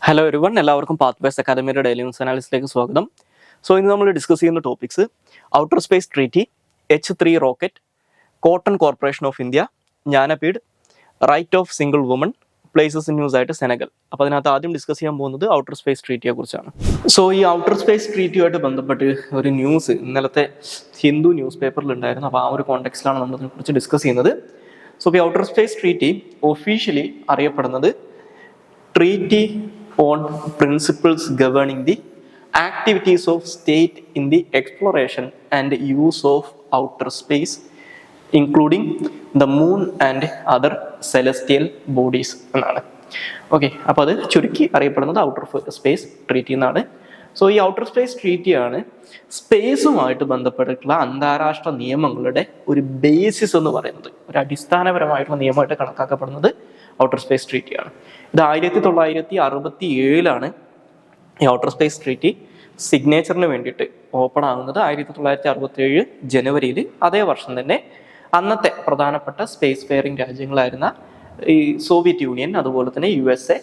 Hello everyone, എല്ലാവർക്കും pathways അക്കാദമിയുടെ daily news അനാലിസിലേക്ക് സ്വാഗതം. ഇന്ന് നമ്മൾ ഡിസ്കസ് ചെയ്യുന്ന topics outer space treaty, H3 rocket, cotton corporation of India, Jnanpith, right of single woman, places in news ആയിട്ട് സെനഗൽ. അപ്പോൾ അതിനകത്ത് ആദ്യം ഡിസ്കസ് ചെയ്യാൻ പോകുന്നത് ഔട്ടർ സ്പേസ് ട്രീറ്റിയെ കുറിച്ചാണ്. ഈ ഔട്ടർ സ്പേസ് ട്രീറ്റിയുമായിട്ട് ബന്ധപ്പെട്ട് ഒരു ന്യൂസ് ഇന്നലത്തെ ഹിന്ദു ന്യൂസ് പേപ്പറിൽ ഉണ്ടായിരുന്നു. അപ്പോൾ ആ ഒരു കോണ്ടെക്സ്റ്റിലാണ് നമ്മൾ ഇതിനെക്കുറിച്ച് ഡിസ്കസ് ചെയ്യുന്നത്. ഈ ഔട്ടർ സ്പേസ് ട്രീറ്റി ഒഫീഷ്യലി അറിയപ്പെടുന്നത് treaty on principles governing the activities of state in the exploration and use of outer space, including the moon and other celestial bodies എന്നാണ്. ഓക്കെ, അപ്പോൾ അത് ചുരുക്കി അറിയപ്പെടുന്നത് ഔട്ടർ സ്പേസ് ട്രീറ്റി എന്നാണ്. ഈ outer space ട്രീറ്റിയാണ് സ്പേസുമായിട്ട് ബന്ധപ്പെട്ടിട്ടുള്ള അന്താരാഷ്ട്ര നിയമങ്ങളുടെ ഒരു ബേസിസ് എന്ന് പറയുന്നത്, ഒരു അടിസ്ഥാനപരമായിട്ടുള്ള നിയമമായിട്ട് കണക്കാക്കപ്പെടുന്നത് ഔട്ടർ സ്പേസ് ട്രീറ്റിയാണ്. ഇത് 1967 ഈ ഔട്ടർ സ്പേസ് ട്രീറ്റി സിഗ്നേച്ചറിന് വേണ്ടിയിട്ട് ഓപ്പൺ ആകുന്നത്. 1967 ജനുവരിയിൽ. അതേ വർഷം തന്നെ അന്നത്തെ പ്രധാനപ്പെട്ട സ്പേസ് ഫെയറിംഗ് രാജ്യങ്ങളായിരുന്ന ഈ സോവിയറ്റ് യൂണിയൻ, അതുപോലെ തന്നെ USA,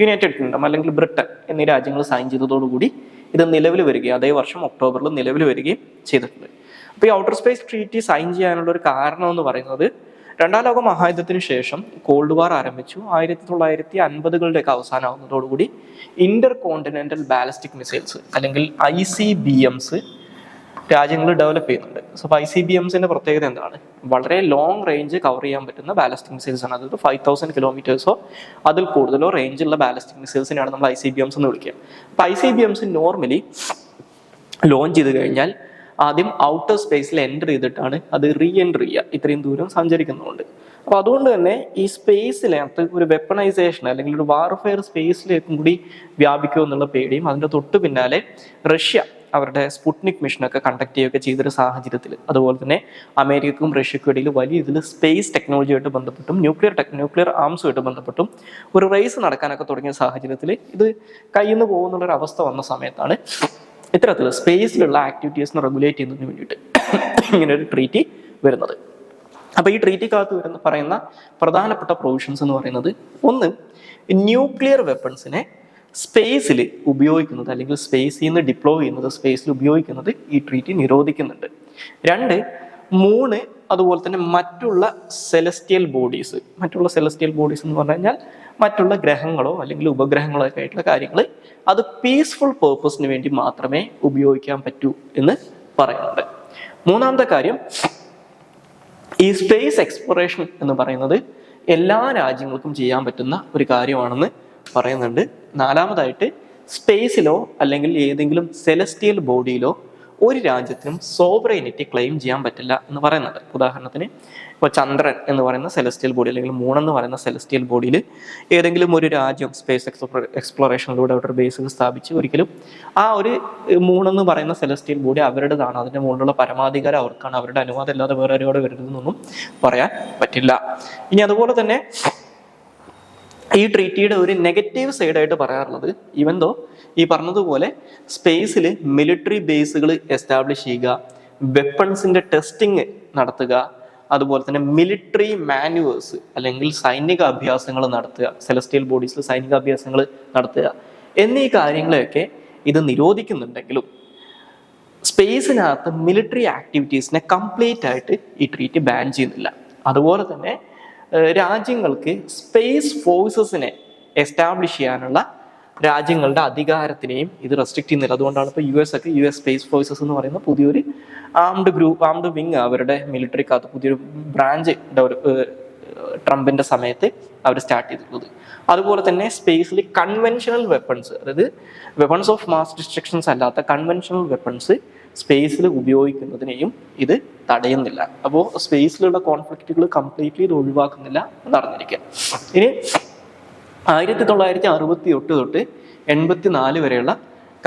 യുണൈറ്റഡ് കിങ്ഡം അല്ലെങ്കിൽ ബ്രിട്ടൻ എന്നീ രാജ്യങ്ങൾ സൈൻ ചെയ്തതോടുകൂടി ഇത് നിലവിൽ വരികയും അതേ വർഷം ഒക്ടോബറിൽ നിലവിൽ വരികയും ചെയ്തിട്ടുണ്ട്. അപ്പോൾ ഈ ഔട്ടർ സ്പേസ് ട്രീറ്റി സൈൻ ചെയ്യാനുള്ള ഒരു കാരണം എന്ന് പറയുന്നത്, രണ്ടാം ലോക മഹായുദ്ധത്തിന് ശേഷം കോൾഡ് വാർ ആരംഭിച്ചു. 1950കളുടെയൊക്കെ അവസാനമാകുന്നതോടുകൂടി ഇന്റർ കോണ്ടിനെന്റൽ ബാലിസ്റ്റിക് മിസൈൽസ് അല്ലെങ്കിൽ ICBMs രാജ്യങ്ങൾ ഡെവലപ്പ് ചെയ്യുന്നുണ്ട്. ICBMസിന്റെ പ്രത്യേകത എന്താണ്? വളരെ ലോങ് റേഞ്ച് കവർ ചെയ്യാൻ പറ്റുന്ന ബാലിസ്റ്റിക് മിസൈൽസ് ആണ്. അതായത് 5000 കിലോമീറ്റേഴ്സോ അതിൽ കൂടുതലോ റേഞ്ചുള്ള ബാലിസ്റ്റിക് മിസൈൽസിനെയാണ് നമ്മൾ ICBMs എന്ന് വിളിക്കുക. അപ്പോൾ ICBMs നോർമലി ലോഞ്ച് ചെയ്ത് കഴിഞ്ഞാൽ ആദ്യം ഔട്ടർ സ്പേസിൽ എൻ്റർ ചെയ്തിട്ടാണ് അത് റീ എൻ്റർ ചെയ്യുക, ഇത്രയും ദൂരം സഞ്ചരിക്കുന്നുണ്ട്. അപ്പോൾ അതുകൊണ്ട് തന്നെ ഈ സ്പേസിനകത്ത് ഒരു വെപ്പണൈസേഷൻ അല്ലെങ്കിൽ ഒരു വാർഫെയർ സ്പേസിലേക്കും കൂടി വ്യാപിക്കുമോ എന്നുള്ള പേടിയും, അതിൻ്റെ തൊട്ട് പിന്നാലെ റഷ്യ അവരുടെ സ്പുട്നിക് മിഷനൊക്കെ കണ്ടക്ട് ചെയ്യുകയൊക്കെ ചെയ്തൊരു സാഹചര്യത്തിൽ, അതുപോലെ തന്നെ അമേരിക്കക്കും റഷ്യക്കും ഇടയിൽ വലിയ ഇതിൽ സ്പേസ് ടെക്നോളജിയായിട്ട് ബന്ധപ്പെട്ടും ന്യൂക്ലിയർ ആംസുമായിട്ട് ബന്ധപ്പെട്ടും ഒരു റേസ് നടക്കാനൊക്കെ തുടങ്ങിയ സാഹചര്യത്തിൽ ഇത് കയ്യിൽ നിന്ന് പോകുന്നുള്ളൊരു അവസ്ഥ വന്ന സമയത്താണ് ഇത്തരത്തിൽ സ്പേസിലുള്ള ആക്ടിവിറ്റീസിനെ റെഗുലേറ്റ് ചെയ്യുന്നതിന് വേണ്ടിയിട്ട് ഇങ്ങനെ ഒരു ട്രീറ്റി വരുന്നത്. അപ്പോൾ ഈ ട്രീറ്റിക്കകത്ത് പറയുന്ന പ്രധാനപ്പെട്ട പ്രൊവിഷൻസ് എന്ന് പറയുന്നത്, ഒന്ന്, ന്യൂക്ലിയർ വെപ്പൺസിനെ സ്പേസിൽ ഉപയോഗിക്കുന്നത് അല്ലെങ്കിൽ സ്പേസിൽ നിന്ന് ഡിപ്ലോയ് ചെയ്യുന്നത്, സ്പേസിൽ ഉപയോഗിക്കുന്നത് ഈ ട്രീറ്റി നിരോധിക്കുന്നുണ്ട്. 2, മൂന്ന്, അതുപോലെ തന്നെ മറ്റുള്ള സെലസ്റ്റിയൽ ബോഡീസ് എന്ന് പറഞ്ഞു കഴിഞ്ഞാൽ മറ്റുള്ള ഗ്രഹങ്ങളോ അല്ലെങ്കിൽ ഉപഗ്രഹങ്ങളോ ഒക്കെ ആയിട്ടുള്ള കാര്യങ്ങൾ അത് പീസ്ഫുൾ പേർപ്പസിന് വേണ്ടി മാത്രമേ ഉപയോഗിക്കാൻ പറ്റൂ എന്ന് പറയുന്നുണ്ട്. മൂന്നാമത്തെ കാര്യം, ഈ സ്പേസ് എക്സ്പ്ലോറേഷൻ എന്ന് പറയുന്നത് എല്ലാ രാജ്യങ്ങൾക്കും ചെയ്യാൻ പറ്റുന്ന ഒരു കാര്യമാണെന്ന് പറയുന്നുണ്ട്. നാലാമതായിട്ട്, സ്പേസിലോ അല്ലെങ്കിൽ ഏതെങ്കിലും സെലസ്റ്റിയൽ ബോഡിയിലോ ഒരു രാജ്യത്തിനും സോവറൈനിറ്റി ക്ലെയിം ചെയ്യാൻ പറ്റില്ല എന്ന് പറയുന്നുണ്ട്. ഉദാഹരണത്തിന് ഇപ്പോൾ ചന്ദ്രൻ എന്ന് പറയുന്ന സെലസ്റ്റിയൽ ബോഡി അല്ലെങ്കിൽ മൂൺ എന്ന് പറയുന്ന സെലസ്റ്റിയൽ ബോഡിയിൽ ഏതെങ്കിലും ഒരു രാജ്യം സ്പേസ് എക്സ്പ്ലോറേഷനിലൂടെ അവരുടെ ബേസ് സ്ഥാപിച്ച് ഒരിക്കലും ആ ഒരു മൂണെന്ന് പറയുന്ന സെലസ്റ്റിയൽ ബോഡി അവരുടേതാണ്, അതിൻ്റെ മുകളിലുള്ള പരമാധികാരം അവർക്കാണ്, അവരുടെ അനുവാദം ഇല്ലാതെ വേറെ ആരോട് വരരുതെന്നൊന്നും പറയാൻ പറ്റില്ല. ഇനി അതുപോലെ തന്നെ ഈ ട്രീറ്റിയുടെ ഒരു നെഗറ്റീവ് സൈഡായിട്ട് പറയാറുള്ളത്, ഈവൻ ദോ ഈ പറഞ്ഞതുപോലെ സ്പേസിൽ മിലിറ്ററി ബേസുകൾ എസ്റ്റാബ്ലിഷ് ചെയ്യുക, വെപ്പൺസിന്റെ ടെസ്റ്റിംഗ് നടത്തുക, അതുപോലെ തന്നെ മിലിറ്ററി മാനുവേഴ്സ് അല്ലെങ്കിൽ സൈനിക അഭ്യാസങ്ങൾ നടത്തുക, സെലസ്റ്റിയൽ ബോഡീസിൽ സൈനിക അഭ്യാസങ്ങൾ നടത്തുക എന്നീ കാര്യങ്ങളെയൊക്കെ ഇത് നിരോധിക്കുന്നുണ്ടെങ്കിലും സ്പേസിനകത്ത് മിലിറ്ററി ആക്ടിവിറ്റീസിനെ കംപ്ലീറ്റ് ആയിട്ട് ഈ ട്രീറ്റി ബാൻ ചെയ്യുന്നില്ല. അതുപോലെ തന്നെ രാജ്യങ്ങൾക്ക് സ്പേസ് ഫോഴ്സസിനെ എസ്റ്റാബ്ലിഷ് ചെയ്യാനുള്ള രാജ്യങ്ങളുടെ അധികാരത്തിനെയും ഇത് റെസ്ട്രിക്ട് ചെയ്യുന്നില്ല. അതുകൊണ്ടാണ് ഇപ്പോൾ US സ്പേസ് ഫോഴ്സസ് എന്ന് പറയുന്ന പുതിയൊരു ആംഡ് വിങ് അവരുടെ മിലിറ്ററിക്കകത്ത് പുതിയൊരു ബ്രാഞ്ച് ട്രംപിന്റെ സമയത്ത് അവർ സ്റ്റാർട്ട് ചെയ്തിട്ടുള്ളത്. അതുപോലെ തന്നെ സ്പേസിൽ കൺവെൻഷണൽ വെപ്പൺസ്, അതായത് വെപ്പൺസ് ഓഫ് മാസ് ഡിസ്ട്രക്ഷൻസ് അല്ലാത്ത കൺവെൻഷണൽ വെപ്പൺസ് സ്പേസിൽ ഉപയോഗിക്കുന്നതിനെയും ഇത് തടയുന്നില്ല. അപ്പോൾ സ്പേസിലുള്ള കോൺഫ്ലിക്റ്റുകൾ കംപ്ലീറ്റ്ലി ഇത് ഒഴിവാക്കുന്നില്ല എന്നറിഞ്ഞിരിക്കുക. ഇനി 1968 തൊട്ട് 84 വരെയുള്ള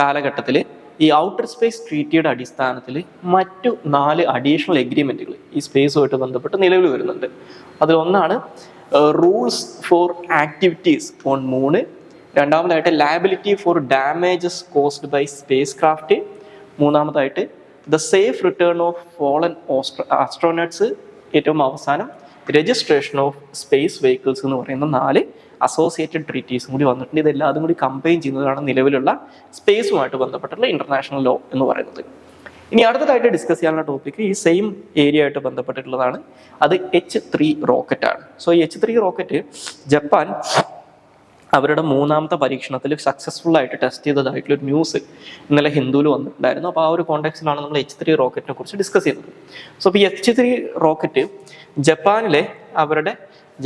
കാലഘട്ടത്തിൽ ഈ ഔട്ടർ സ്പേസ് ട്രീറ്റിയുടെ അടിസ്ഥാനത്തിൽ മറ്റു 4 അഡീഷണൽ എഗ്രിമെന്റുകൾ ഈ സ്പേസുമായിട്ട് ബന്ധപ്പെട്ട് നിലവിൽ വരുന്നുണ്ട്. അതിലൊന്നാണ് rules for activities on moon, രണ്ടാമതായിട്ട് liability for damages caused by spacecraft, മൂന്നാമതായിട്ട് the safe return of fallen astronauts, ഏറ്റവും അവസാനം രജിസ്ട്രേഷൻ ഓഫ് സ്പേസ് വെഹിക്കിൾസ് എന്ന് പറയുന്ന 4 അസോസിയേറ്റഡ് ട്രീറ്റീസും കൂടി വന്നിട്ടുണ്ട്. ഇതെല്ലാതും കൂടി കമ്പൈൻ ചെയ്യുന്നതാണ് നിലവിലുള്ള സ്പേസുമായിട്ട് ബന്ധപ്പെട്ടുള്ള ഇന്റർനാഷണൽ ലോ എന്ന് പറയുന്നത്. ഇനി അടുത്തതായിട്ട് ഡിസ്കസ് ചെയ്യാനുള്ള ടോപ്പിക് ഈ സെയിം ഏരിയ ആയിട്ട് ബന്ധപ്പെട്ടിട്ടുള്ളതാണ്. അത് H3 റോക്കറ്റ് ആണ്. സോ ഈ H3 റോക്കറ്റ് ജപ്പാൻ അവരുടെ 3ാമത്തെ പരീക്ഷണത്തിൽ സക്സസ്ഫുൾ ആയിട്ട് ടെസ്റ്റ് ചെയ്തതായിട്ടുള്ള ഒരു ന്യൂസ് ഇന്നലെ ഹിന്ദുവിൽ വന്നിട്ടുണ്ടായിരുന്നു. അപ്പോൾ ആ ഒരു കോണ്ടെക്സ്റ്റിലാണ് നമ്മൾ H3 റോക്കറ്റിനെ കുറിച്ച് ഡിസ്കസ് ചെയ്യുന്നത്. സോ ഇപ്പോൾ ഈ H3 റോക്കറ്റ് ജപ്പാനിലെ അവരുടെ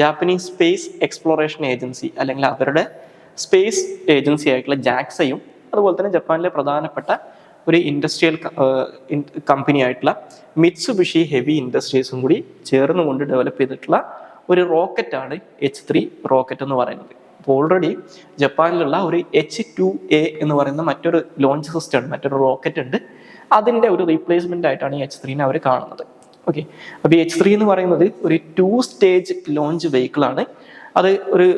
ജാപ്പനീസ് സ്പേസ് എക്സ്പ്ലോറേഷൻ ഏജൻസി അല്ലെങ്കിൽ അവരുടെ സ്പേസ് ഏജൻസി ആയിട്ടുള്ള ജാക്സയും അതുപോലെ തന്നെ ജപ്പാനിലെ പ്രധാനപ്പെട്ട ഒരു ഇൻഡസ്ട്രിയൽ കമ്പനി ആയിട്ടുള്ള മിത്സുബിഷി ഹെവി ഇൻഡസ്ട്രീസും കൂടി ചേർന്നുകൊണ്ട് ഡെവലപ്പ് ചെയ്തിട്ടുള്ള ഒരു റോക്കറ്റാണ് H3 റോക്കറ്റ് എന്ന് പറയുന്നത്. അപ്പോൾ ഓൾറെഡി ജപ്പാനിലുള്ള ഒരു H2A എന്ന് പറയുന്ന മറ്റൊരു ലോഞ്ച് സിസ്റ്റം ഉണ്ട്, മറ്റൊരു റോക്കറ്റ് ഉണ്ട്. അതിൻ്റെ ഒരു റീപ്ലേസ്മെൻ്റ് ആയിട്ടാണ് ഈ H3നെ അവർ കാണുന്നത്. ഓക്കെ, അപ്പോൾ ഈ H3 എന്ന് പറയുന്നത് ഒരു 2 സ്റ്റേജ് ലോഞ്ച് വെഹിക്കിളാണ്. അത് ഒരു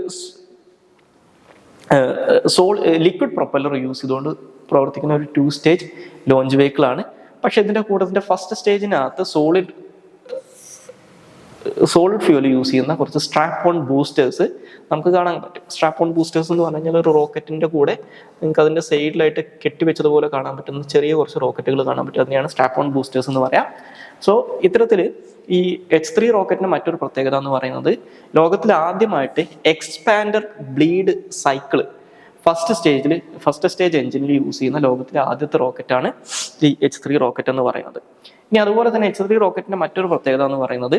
ലിക്വിഡ് പ്രൊപ്പല്ലർ യൂസ് ചെയ്തുകൊണ്ട് പ്രവർത്തിക്കുന്ന ഒരു 2 സ്റ്റേജ് ലോഞ്ച് വെഹിക്കിളാണ്. പക്ഷെ ഇതിൻ്റെ കൂട്ടത്തിൻ്റെ ഫസ്റ്റ് സ്റ്റേജിനകത്ത് സോളിഡ് ഫ്യൂൽ യൂസ് ചെയ്യുന്ന കുറച്ച് സ്ട്രാപ്പ് ഓൺ ബൂസ്റ്റേഴ്സ് നമുക്ക് കാണാൻ പറ്റും. സ്ട്രാപ്പ് ഓൺ ബൂസ്റ്റേഴ്സ് എന്ന് പറഞ്ഞു കഴിഞ്ഞാൽ ഒരു റോക്കറ്റിൻ്റെ കൂടെ നിങ്ങൾക്ക് അതിൻ്റെ സൈഡിലായിട്ട് കെട്ടിവെച്ചതുപോലെ കാണാൻ പറ്റുന്ന ചെറിയ കുറച്ച് റോക്കറ്റുകൾ കാണാൻ പറ്റും. അതിനെയാണ് സ്ട്രാപ്പ് ഓൺ ബൂസ്റ്റേഴ്സ് എന്ന് പറയാം. സോ ഇത്തരത്തിൽ ഈ H3 റോക്കറ്റിൻ്റെ മറ്റൊരു പ്രത്യേകത എന്ന് പറയുന്നത് ലോകത്തിൽ ആദ്യമായിട്ട് expander bleed cycle first stage എഞ്ചിനിൽ യൂസ് ചെയ്യുന്ന ലോകത്തിലെ ആദ്യത്തെ റോക്കറ്റാണ് ഈ H3 റോക്കറ്റ് എന്ന് പറയുന്നത്. ഇനി അതുപോലെ തന്നെ H3 റോക്കറ്റിൻ്റെ മറ്റൊരു പ്രത്യേകത എന്ന് പറയുന്നത്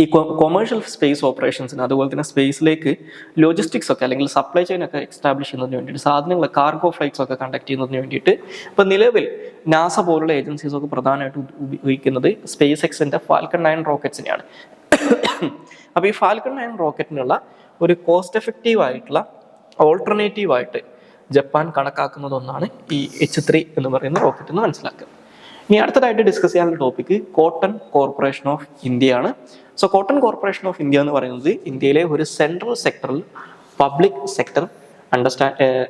ഈ കൊമേഴ്ഷ്യൽ സ്പേസ് ഓപ്പറേഷൻസിന് അതുപോലെ തന്നെ സ്പേസിലേക്ക് ലോജിസ്റ്റിക്സ് ഒക്കെ അല്ലെങ്കിൽ സപ്ലൈ ചെയിൻ ഒക്കെ എസ്റ്റാബ്ലിഷ് ചെയ്യുന്നതിന് വേണ്ടിയിട്ട് സാധനങ്ങൾ കാർഗോ ഫ്ലൈറ്റ്സ് ഒക്കെ കണ്ടക്ട് ചെയ്യുന്നതിന് വേണ്ടിയിട്ട് ഇപ്പോൾ നിലവിൽ നാസ പോലുള്ള ഏജൻസീസ് ഒക്കെ പ്രധാനമായിട്ട് ഉപയോഗിക്കുന്നത് സ്പേസ് എക്സിൻ്റെ ഫാൽക്കൺ 9 റോക്കറ്റ്സിനെയാണ്. അപ്പോൾ ഈ ഫാൽക്കൺ 9 റോക്കറ്റിനുള്ള ഒരു കോസ്റ്റ് എഫക്റ്റീവ് ആയിട്ടുള്ള ഓൾട്ടർനേറ്റീവ് ആയിട്ട് ജപ്പാൻ കണക്കാക്കുന്നതൊന്നാണ് ഈ H3 എന്ന് പറയുന്ന റോക്കറ്റ് എന്ന് മനസ്സിലാക്കുക. ഇനി അടുത്തതായിട്ട് ഡിസ്കസ് ചെയ്യാനുള്ള ടോപ്പിക്ക് കോട്ടൺ കോർപ്പറേഷൻ ഓഫ് ഇന്ത്യയാണ്. So cotton corporation of India എന്ന് പറയുന്നത് ഇന്ത്യയിലെ ഒരു സെൻട്രൽ സെക്ടറിൽ പബ്ലിക് സെക്ടർ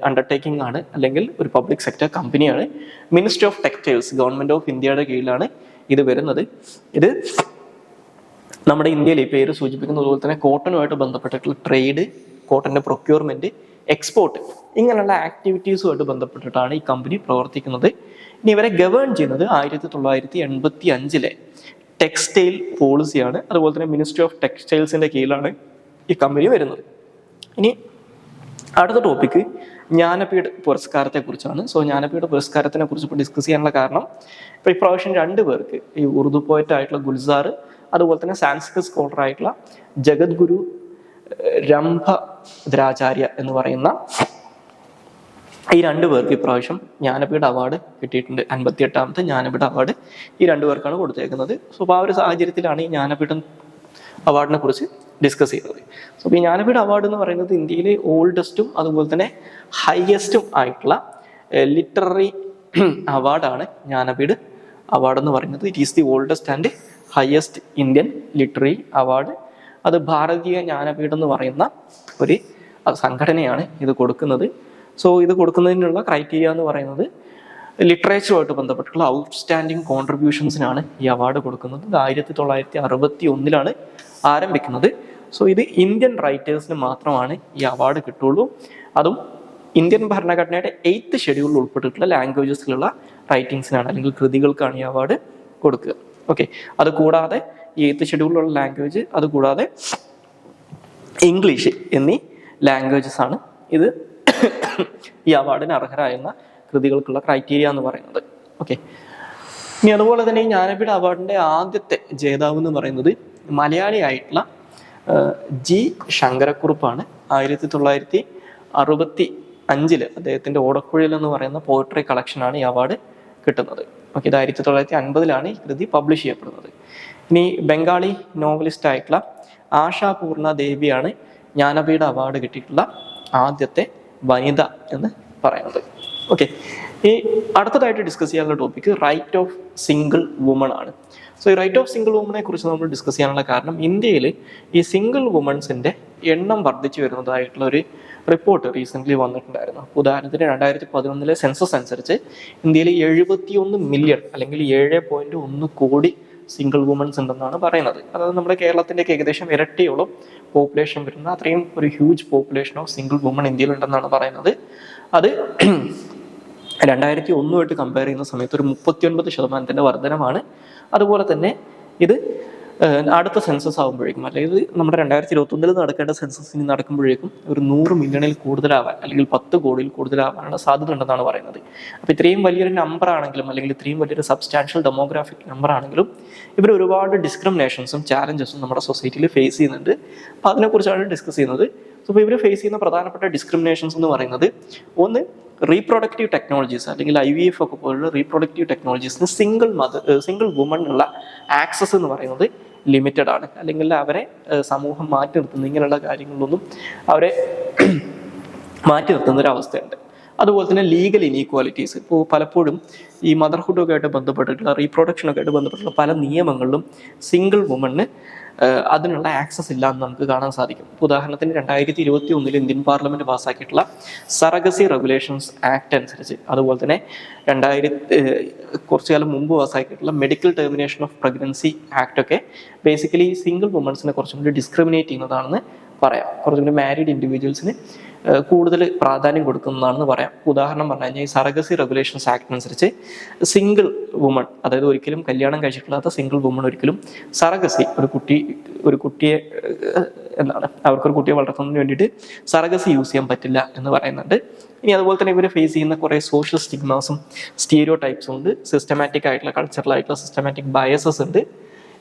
അണ്ടർടേക്കിംഗ് ആണ്, അല്ലെങ്കിൽ ഒരു പബ്ലിക് സെക്ടർ കമ്പനിയാണ്. Ministry of textiles government of ഇന്ത്യയുടെ കീഴിലാണ് ഇത് വരുന്നത്. ഇത് നമ്മുടെ ഇന്ത്യയിൽ ഈ പേര് സൂചിപ്പിക്കുന്നത് പോലെ തന്നെ കോട്ടനുമായിട്ട് ബന്ധപ്പെട്ടിട്ടുള്ള ട്രേഡ്, കോട്ടന്റെ പ്രൊക്യൂർമെന്റ്, എക്സ്പോർട്ട് ഇങ്ങനെയുള്ള ആക്ടിവിറ്റീസുമായിട്ട് ബന്ധപ്പെട്ടിട്ടാണ് ഈ കമ്പനി പ്രവർത്തിക്കുന്നത്. ഇനി ഇവരെ ഗവേൺ ചെയ്യുന്നത് 1985 ടെക്സ്റ്റൈൽ പോളിസിയാണ്. അതുപോലെ തന്നെ മിനിസ്ട്രി ഓഫ് ടെക്സ്റ്റൈൽസിന്റെ കീഴിലാണ് ഈ കമ്പനി വരുന്നത്. ഇനി അടുത്ത ടോപ്പിക്ക് ജ്ഞാനപീഠ പുരസ്കാരത്തെ കുറിച്ചാണ്. സോ ജ്ഞാനപീഠ പുരസ്കാരത്തിനെ കുറിച്ച് ഇപ്പോൾ ഡിസ്കസ് ചെയ്യാനുള്ള കാരണം ഇപ്പോൾ ഇപ്രാവശ്യം 2 പേർക്ക് ഈ ഉറുദു പോയറ്റ് ആയിട്ടുള്ള ഗുൽസാർ അതുപോലെ തന്നെ സാൻസ്ക്രിറ്റ് സ്കോളർ ആയിട്ടുള്ള ജഗദ്ഗുരു രംഭദ്രാചാര്യ എന്ന് പറയുന്ന ഈ 2 പേർക്ക് ഇപ്രാവശ്യം ജ്ഞാനപീഠ അവാർഡ് കിട്ടിയിട്ടുണ്ട്. 58ാമത്തെ ജ്ഞാനപീഠ അവാർഡ് ഈ 2 പേർക്കാണ് കൊടുത്തേക്കുന്നത്. സോ ആ ഒരു സാഹചര്യത്തിലാണ് ഈ ജ്ഞാനപീഠം അവാർഡിനെ കുറിച്ച് ഡിസ്കസ് ചെയ്യുന്നത്. സോ ഈ ജ്ഞാനപീഠ അവാർഡ് എന്ന് പറയുന്നത് ഇന്ത്യയിലെ ഓൾഡസ്റ്റും അതുപോലെ തന്നെ ഹയസ്റ്റും ആയിട്ടുള്ള ലിറ്റററി അവാർഡാണ് ജ്ഞാനപീഠ അവാർഡ് എന്ന് പറയുന്നത്. It is the oldest and highest Indian literary award. അത് ഭാരതീയ ജ്ഞാനപീഠം എന്ന് പറയുന്ന ഒരു സംഘടനയാണ് ഇത് കൊടുക്കുന്നത്. സോ ഇത് കൊടുക്കുന്നതിനുള്ള ക്രൈറ്റീരിയ എന്ന് പറയുന്നത് ലിറ്ററേച്ചറുമായിട്ട് ബന്ധപ്പെട്ടുള്ള ഔട്ട്സ്റ്റാൻഡിങ് കോൺട്രിബ്യൂഷൻസിനാണ് ഈ അവാർഡ് കൊടുക്കുന്നത്. ഇത് 1961 ആരംഭിക്കുന്നത്. സോ ഇത് ഇന്ത്യൻ റൈറ്റേഴ്സിന് മാത്രമാണ് ഈ അവാർഡ് കിട്ടുള്ളൂ. അതും ഇന്ത്യൻ ഭരണഘടനയുടെ 8th ഷെഡ്യൂളിൽ ഉൾപ്പെട്ടിട്ടുള്ള ലാംഗ്വേജസിലുള്ള റൈറ്റിങ്സിനാണ് അല്ലെങ്കിൽ കൃതികൾക്കാണ് ഈ അവാർഡ് കൊടുക്കുക. ഓക്കെ, അത് കൂടാതെ ഈ 8th ഷെഡ്യൂളിലുള്ള ലാംഗ്വേജ്, അതുകൂടാതെ ഇംഗ്ലീഷ് എന്നീ ലാംഗ്വേജസ് ആണ് ഇത് ഈ അവാർഡിന് അർഹരായുന്ന കൃതികൾക്കുള്ള ക്രൈറ്റീരിയ എന്ന് പറയുന്നത്. ഓക്കെ, ഇനി അതുപോലെ തന്നെ ഈ ജ്ഞാനപീഠ അവാർഡിൻ്റെ ആദ്യത്തെ ജേതാവ് എന്ന് പറയുന്നത് മലയാളി ആയിട്ടുള്ള ജി ശങ്കരക്കുറുപ്പാണ്. 1965 അദ്ദേഹത്തിൻ്റെ ഓടക്കുഴൽ എന്ന് പറയുന്ന പോയട്രി കളക്ഷനാണ് ഈ അവാർഡ് കിട്ടുന്നത്. ഓക്കെ, ഇത് 1950 ഈ കൃതി പബ്ലിഷ് ചെയ്യപ്പെടുന്നത്. ഇനി ബംഗാളി നോവലിസ്റ്റ് ആയിട്ടുള്ള ആശാപൂർണ ദേവിയാണ് ജ്ഞാനപീഠ അവാർഡ് കിട്ടിയിട്ടുള്ള ആദ്യത്തെ വനിത എന്ന് പറയുന്നത്. ഓക്കെ, ഈ അടുത്തതായിട്ട് ഡിസ്കസ് ചെയ്യാനുള്ള topic right of single woman ആണ്. സോ ഈ റൈറ്റ് ഓഫ് സിംഗിൾ വുമനെ കുറിച്ച് നമ്മൾ ഡിസ്കസ് ചെയ്യാനുള്ള കാരണം ഇന്ത്യയിൽ ഈ സിംഗിൾ വുമൺസിൻ്റെ എണ്ണം വർദ്ധിച്ചു വരുന്നതായിട്ടുള്ള ഒരു റിപ്പോർട്ട് റീസെൻ്റ്ലി വന്നിട്ടുണ്ടായിരുന്നു. ഉദാഹരണത്തിന് 2011 സെൻസസ് അനുസരിച്ച് ഇന്ത്യയിൽ 71 മില്യൺ അല്ലെങ്കിൽ 7.1 കോടി സിംഗിൾ വുമൻസ് ഉണ്ടെന്നാണ് പറയുന്നത്. അതായത് നമ്മുടെ കേരളത്തിൻ്റെ ഏകദേശം ഇരട്ടിയോളം പോപ്പുലേഷൻ വരുന്ന അത്രയും ഒരു huge population of single woman ഇന്ത്യയിലുണ്ടെന്നാണ് പറയുന്നത്. അത് 2001 കമ്പയർ ചെയ്യുന്ന സമയത്ത് ഒരു 39% വർധനമാണ്. അതുപോലെ തന്നെ ഇത് അടുത്ത സെൻസസ് ആകുമ്പോഴേക്കും, അല്ലെങ്കിൽ നമ്മുടെ 2021 നടക്കേണ്ട സെൻസസ് ഇനി നടക്കുമ്പോഴേക്കും ഒരു 100 മില്യണിൽ കൂടുതലാവാൻ അല്ലെങ്കിൽ 10 കോടിയിൽ കൂടുതലാവാനുള്ള സാധ്യത ഉണ്ടെന്നാണ് പറയുന്നത്. അപ്പോൾ ഇത്രയും വലിയൊരു നമ്പർ ആണെങ്കിലും, അല്ലെങ്കിൽ ഇത്രയും വലിയൊരു സബ്സ്റ്റാൻഷ്യൽ ഡെമോഗ്രാഫിക് നമ്പർ ആണെങ്കിലും, ഇവർ ഒരുപാട് ഡിസ്ക്രിമിനേഷൻസും ചാലഞ്ചസും നമ്മുടെ സൊസൈറ്റിയിൽ ഫേസ് ചെയ്യുന്നുണ്ട്. അപ്പോൾ അതിനെക്കുറിച്ചാണ് ഡിസ്കസ് ചെയ്യുന്നത്. അപ്പോൾ ഇവർ ഫേസ് ചെയ്യുന്ന പ്രധാനപ്പെട്ട ഡിസ്ക്രിമിനേഷൻസ് എന്ന് പറയുന്നത്, ഒന്ന് റീപ്രൊഡക്റ്റീവ് ടെക്നോളജീസ്, അല്ലെങ്കിൽ IVF ഒക്കെ പോലുള്ള റീപ്രൊഡക്റ്റീവ് ടെക്നോളജീസിന് സിംഗിൾ വുമണിനുള്ള ആക്സസ് എന്ന് പറയുന്നത് ലിമിറ്റഡ് ആണ്. അല്ലെങ്കിൽ അവരെ സമൂഹം മാറ്റി നിർത്തുന്ന ഇങ്ങനെയുള്ള കാര്യങ്ങളിലൊന്നും അവരെ മാറ്റി നിർത്തുന്ന ഒരു അവസ്ഥയുണ്ട്. അതുപോലെ തന്നെ ലീഗൽ ഇനീക്വാലിറ്റീസ്, ഇപ്പോൾ പലപ്പോഴും ഈ മദർഹുഡൊക്കെ ആയിട്ട് ബന്ധപ്പെട്ടിട്ടുള്ള റീപ്രൊഡക്ഷനൊക്കെ ആയിട്ട് ബന്ധപ്പെട്ടുള്ള പല നിയമങ്ങളിലും സിംഗിൾ വുമണിന് അതിനുള്ള ആക്സസ് ഇല്ല എന്ന് നമുക്ക് കാണാൻ സാധിക്കും. ഉദാഹരണത്തിന് 2021 ഇന്ത്യൻ പാർലമെന്റ് പാസ്സാക്കിയിട്ടുള്ള സറഗസി റെഗുലേഷൻസ് ആക്ട് അനുസരിച്ച്, അതുപോലെ തന്നെ കുറച്ചു കാലം മുമ്പ് പാസ്സാക്കിയിട്ടുള്ള medical termination of pregnancy act ഒക്കെ ബേസിക്കലി സിംഗിൾ വുമൻസിനെ കുറച്ചും കൂടി ഡിസ്ക്രിമിനേറ്റ് ചെയ്യുന്നതാണെന്ന് പറയാം. കുറച്ചും കൂടി മാരീഡ് ഇൻഡിവിജ്വൽസിന് കൂടുതൽ പ്രാധാന്യം കൊടുക്കുന്നതാണെന്ന് പറയാം. ഉദാഹരണം പറഞ്ഞു കഴിഞ്ഞാൽ ഈ സറഗസി റെഗുലേഷൻസ് ആക്ട് അനുസരിച്ച് സിംഗിൾ വുമൺ, അതായത് ഒരിക്കലും കല്യാണം കഴിച്ചിട്ടില്ലാത്ത സിംഗിൾ വുമൺ ഒരിക്കലും സറഗസി ഒരു കുട്ടിയെ അവർക്കൊരു കുട്ടിയെ വളർത്തുന്നതിന് വേണ്ടിയിട്ട് സറഗസി യൂസ് ചെയ്യാൻ പറ്റില്ല എന്ന് പറയുന്നുണ്ട്. ഇനി അതുപോലെ തന്നെ ഇവർ ഫേസ് ചെയ്യുന്ന കുറേ സോഷ്യൽ സ്റ്റിഗ്മാസും സ്റ്റീരിയോ ടൈപ്സും ഉണ്ട്. സിസ്റ്റമാറ്റിക് ആയിട്ടുള്ള കൾച്ചറൽ ആയിട്ടുള്ള സിസ്റ്റമാറ്റിക് ബയസസ് ഉണ്ട്.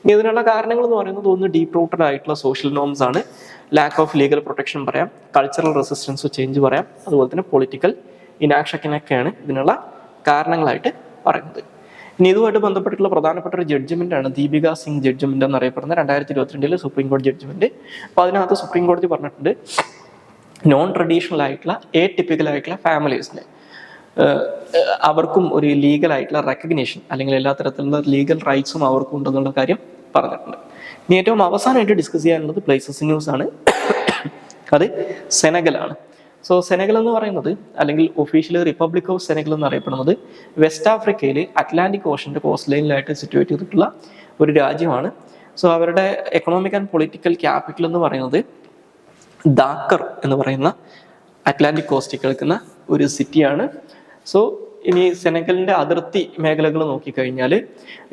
ഇനി ഇതിനുള്ള കാരണങ്ങൾ എന്ന് പറയുന്നത്, ഒന്ന് ഡീപ് റൂട്ടഡ് ആയിട്ടുള്ള സോഷ്യൽ നോംസ് ആണ്, ലാക്ക് ഓഫ് ലീഗൽ പ്രൊട്ടക്ഷൻ പറയാം, കൾച്ചറൽ റെസിസ്റ്റൻസ് ചേഞ്ച് പറയാം, അതുപോലെ തന്നെ പൊളിറ്റിക്കൽ ഇനാക്ഷനൊക്കെയാണ് ഇതിനുള്ള കാരണങ്ങളായിട്ട് പറയുന്നത്. ഇനി ഇതുമായിട്ട് ബന്ധപ്പെട്ടിട്ടുള്ള പ്രധാനപ്പെട്ട ഒരു ജഡ്ജ്മെന്റ് ആണ് ദീപിക സിംഗ് ജഡ്ജ്മെന്റ് എന്നറിയപ്പെടുന്ന 2022 സുപ്രീം കോടതി ജഡ്ജ്മെന്റ്. അപ്പോൾ അതിനകത്ത് സുപ്രീം കോടതി പറഞ്ഞിട്ടുണ്ട്, നോൺ ട്രഡീഷണൽ ആയിട്ടുള്ള ടിപ്പിക്കൽ ആയിട്ടുള്ള ഫാമിലീസിന് അവർക്കും ഒരു ലീഗൽ ആയിട്ടുള്ള റെക്കഗ്നേഷൻ, അല്ലെങ്കിൽ എല്ലാ തരത്തിലുള്ള ലീഗൽ റൈറ്റ്സും അവർക്കും ഉണ്ടെന്നുള്ള കാര്യം പറഞ്ഞിട്ടുണ്ട്. ഇനി ഏറ്റവും അവസാനമായിട്ട് ഡിസ്കസ് ചെയ്യാനുള്ളത് പ്ലേസസ് ന്യൂസ് ആണ്. അത് സെനഗലാണ്. സോ സെനഗൽ എന്ന് പറയുന്നത്, അല്ലെങ്കിൽ ഒഫീഷ്യലി റിപ്പബ്ലിക് ഓഫ് സെനഗൽ എന്നറിയപ്പെടുന്നത്, വെസ്റ്റ് ആഫ്രിക്കയിൽ അറ്റ്ലാന്റിക് ഓഷന്റെ കോസ്റ്റ് ലൈനിലായിട്ട് സിറ്റുവേറ്റ് ചെയ്തിട്ടുള്ള ഒരു രാജ്യമാണ്. സോ അവരുടെ എക്കണോമിക് ആൻഡ് പൊളിറ്റിക്കൽ ക്യാപിറ്റൽ എന്ന് പറയുന്നത് ദാക്കർ എന്ന് പറയുന്ന അറ്റ്ലാന്റിക് കോസ്റ്റിൽ കിടക്കുന്ന ഒരു സിറ്റിയാണ്. സോ ഇനി സെനഗലിന്റെ അതിർത്തി മേഖലകൾ നോക്കിക്കഴിഞ്ഞാൽ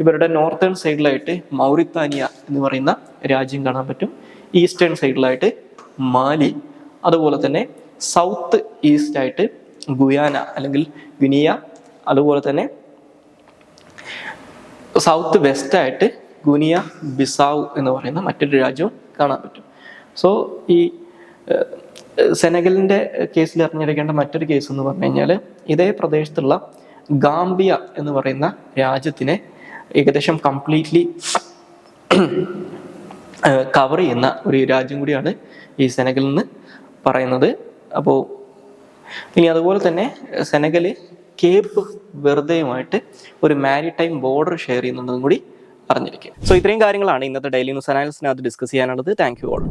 ഇവരുടെ നോർത്തേൺ സൈഡിലായിട്ട് മൗറിത്താനിയ എന്ന് പറയുന്ന രാജ്യം കാണാൻ പറ്റും. ഈസ്റ്റേൺ സൈഡിലായിട്ട് മാലി, അതുപോലെ തന്നെ സൗത്ത് ഈസ്റ്റ് ആയിട്ട് ഗുയാന അല്ലെങ്കിൽ ഗുനിയ, അതുപോലെ തന്നെ സൗത്ത് വെസ്റ്റ് ആയിട്ട് ഗുനിയ ബിസാവ് എന്ന് പറയുന്ന മറ്റൊരു രാജ്യവും കാണാൻ പറ്റും. സോ ഈ സെനഗലിന്റെ കേസിൽ അറിഞ്ഞിരിക്കേണ്ട മറ്റൊരു കേസ് എന്ന് പറഞ്ഞു കഴിഞ്ഞാൽ, ഇതേ പ്രദേശത്തുള്ള ഗാംബിയ എന്ന് പറയുന്ന രാജ്യത്തിനെ ഏകദേശം കംപ്ലീറ്റ്ലി കവർ ചെയ്യുന്ന ഒരു രാജ്യം കൂടിയാണ് ഈ സെനഗൽ എന്ന് പറയുന്നത്. അപ്പോൾ ഇനി അതുപോലെ തന്നെ സെനഗൽ കേപ്പ് വെർദയുമായിട്ട് ഒരു മാരിടൈം ബോർഡർ ഷെയർ ചെയ്യുന്നുണ്ടെന്നും കൂടി അറിഞ്ഞിരിക്കും. സോ ഇത്രയും കാര്യങ്ങളാണ് ഇന്നത്തെ ഡെയിലി ന്യൂസ് അനാലിസിനകത്ത് ഡിസ്കസ് ചെയ്യാനുള്ളത്. Thank you all.